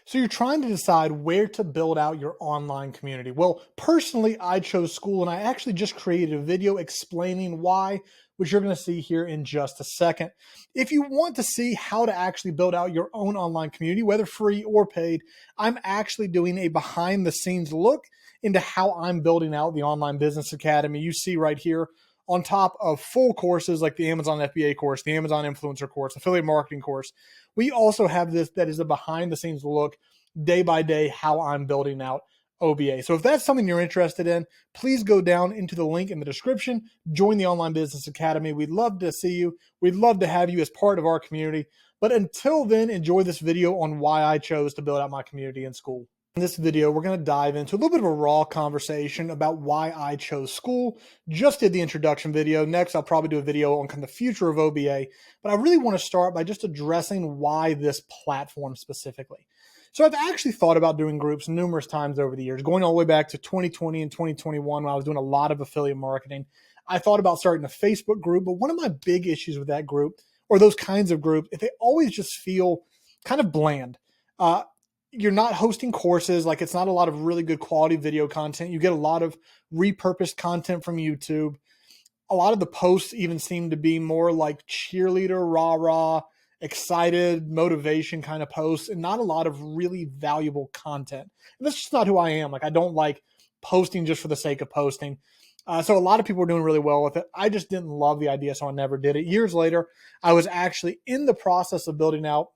So you're trying to decide where to build out your online community. Well, personally, I chose Skool, and I actually just created a video explaining why, which you're going to see here in just a second. If you want to see how to actually build out your own online community, whether free or paid, I'm actually doing a behind the scenes look into how I'm building out the Online Business Academy. You see right here on top of full courses like the Amazon FBA course, the Amazon Influencer course, affiliate marketing course. We also have this that is a behind the scenes look day by day how I'm building out OBA. So if that's something you're interested in, please go down into the link in the description, join the Online Business Academy. We'd love to see you. We'd love to have you as part of our community. But until then, enjoy this video on why I chose to build out my community in Skool. In this video, we're going to dive into a little bit of a raw conversation about why I chose Skool. Just did the introduction video. Next, I'll probably do a video on kind of the future of OBA. But I really want to start by just addressing why this platform specifically. So I've actually thought about doing groups numerous times over the years, going all the way back to 2020 and 2021 when I was doing a lot of affiliate marketing. I thought about starting a Facebook group, but one of my big issues with that group, or those kinds of groups, if they always just feel kind of bland. You're not hosting courses, like it's not a lot of really good quality video content. You get a lot of repurposed content from YouTube. A lot of the posts even seem to be more like cheerleader, rah-rah, excited, motivation kind of posts, and not a lot of really valuable content. And that's just not who I am. Like, I don't like posting just for the sake of posting. So a lot of people are doing really well with it. I just didn't love the idea, so I never did it. Years later, I was actually in the process of building out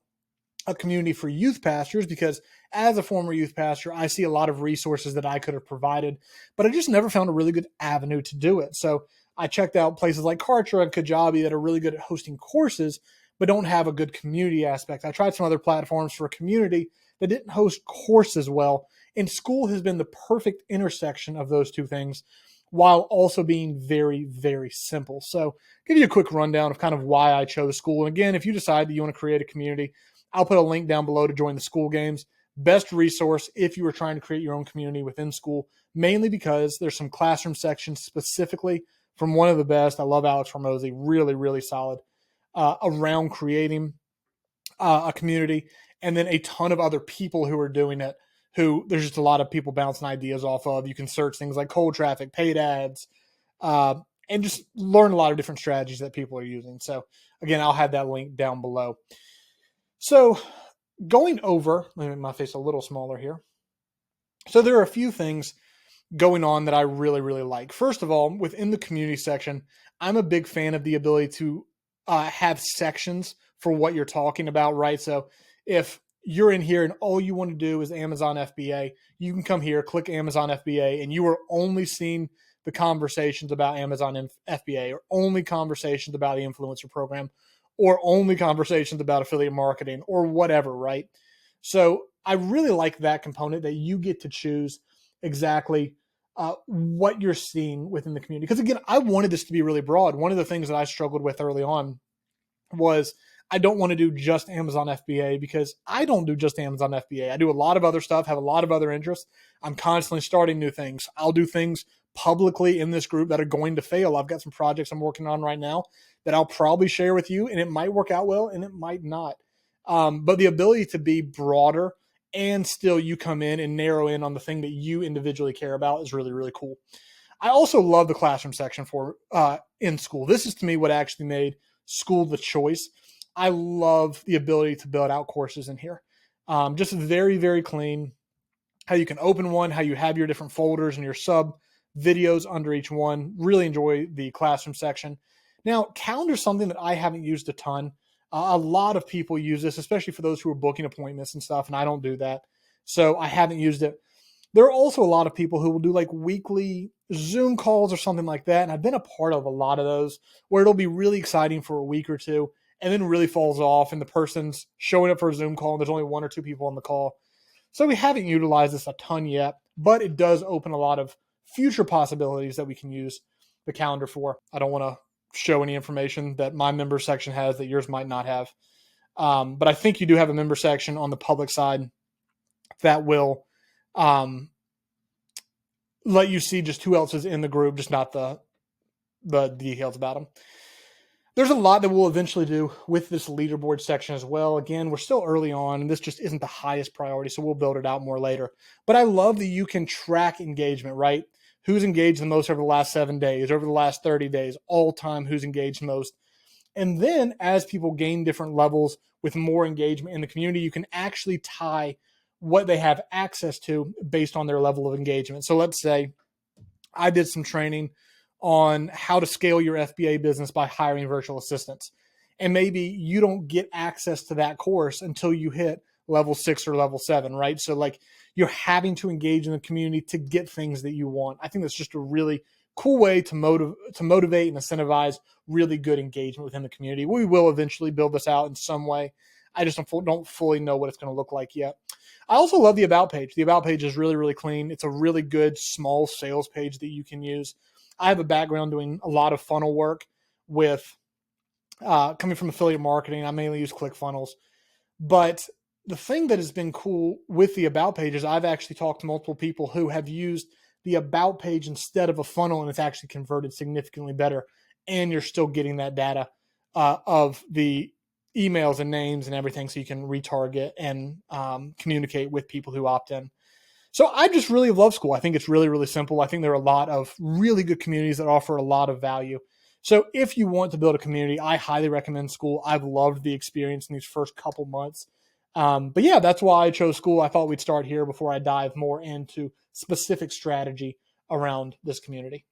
a community for youth pastors, because as a former youth pastor, I see a lot of resources that I could have provided, but I just never found a really good avenue to do it. So I checked out places like Kartra and Kajabi that are really good at hosting courses, but don't have a good community aspect. I tried some other platforms for a community that didn't host courses well, and Skool has been the perfect intersection of those two things while also being very, very simple. So give you a quick rundown of kind of why I chose Skool. And again, if you decide that you want to create a community, I'll put a link down below to join the Skool games. Best resource if you are trying to create your own community within Skool, mainly because there's some classroom sections specifically from one of the best. I love Alex Hormozy, really, really solid around creating a community. And then a ton of other people who are doing it, who there's just a lot of people bouncing ideas off of. You can search things like cold traffic, paid ads, and just learn a lot of different strategies that people are using. So again, I'll have that link down below. So going over, let me make my face a little smaller here. So there are a few things going on that I really, really like. First of all, within the community section, I'm a big fan of the ability to have sections for what you're talking about, right? So if you're in here and all you want to do is Amazon FBA, you can come here, click Amazon FBA, and you are only seeing the conversations about Amazon FBA, or only conversations about the influencer program, or only conversations about affiliate marketing, or whatever, right? So I really like that component, that you get to choose exactly what you're seeing within the community. Because again, I wanted this to be really broad. One of the things that I struggled with early on was I don't want to do just Amazon FBA, because I don't do just Amazon FBA. I do a lot of other stuff, have a lot of other interests. I'm constantly starting new things. I'll do things publicly in this group that are going to fail. I've got some projects I'm working on right now that I'll probably share with you, and it might work out well and it might not. But the ability to be broader and still you come in and narrow in on the thing that you individually care about is really, really cool. I also love the classroom section for in Skool. This is to me what actually made Skool the choice. I love the ability to build out courses in here. Just very, very clean. How you can open one, how you have your different folders and your sub videos under each one. Really enjoy the classroom section. Now, calendar is something that I haven't used a ton. A lot of people use this, especially for those who are booking appointments and stuff, and I don't do that. So I haven't used it. There are also a lot of people who will do like weekly Zoom calls or something like that, and I've been a part of a lot of those where it'll be really exciting for a week or two and then really falls off, and the person's showing up for a Zoom call and there's only one or two people on the call. So we haven't utilized this a ton yet, but it does open a lot of future possibilities that we can use the calendar for. I don't want to show any information that my member section has that yours might not have. But I think you do have a member section on the public side that will let you see just who else is in the group, just not the details about them. There's a lot that we'll eventually do with this leaderboard section as well. Again, we're still early on, and this just isn't the highest priority, so we'll build it out more later. But I love that you can track engagement, right? Who's engaged the most over the last 7 days, over the last 30 days, all time, who's engaged most. And then as people gain different levels with more engagement in the community, you can actually tie what they have access to based on their level of engagement. So let's say I did some training on how to scale your FBA business by hiring virtual assistants. And maybe you don't get access to that course until you hit level 6 or level 7, right? So like you're having to engage in the community to get things that you want. I think that's just a really cool way to motivate and incentivize really good engagement within the community. We will eventually build this out in some way. I just don't fully know what it's going to look like yet. I also love the About page. The About page is really, really clean. It's a really good small sales page that you can use. I have a background doing a lot of funnel work with coming from affiliate marketing. I mainly use ClickFunnels. But the thing that has been cool with the About page is I've actually talked to multiple people who have used the About page instead of a funnel, and it's actually converted significantly better. And you're still getting that data of the emails and names and everything, so you can retarget and communicate with people who opt in. So I just really love Skool. I think it's really, really simple. I think there are a lot of really good communities that offer a lot of value. So if you want to build a community, I highly recommend Skool. I've loved the experience in these first couple months. But yeah, that's why I chose Skool. I thought we'd start here before I dive more into specific strategy around this community.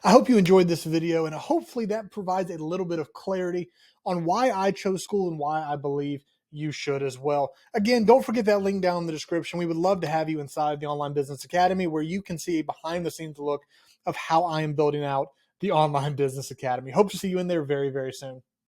I hope you enjoyed this video, and hopefully that provides a little bit of clarity on why I chose Skool and why I believe you should as well. Again, don't forget that link down in the description. We would love to have you inside the Online Business Academy, where you can see a behind-the-scenes look of how I am building out the Online Business Academy. Hope to see you in there very, very soon.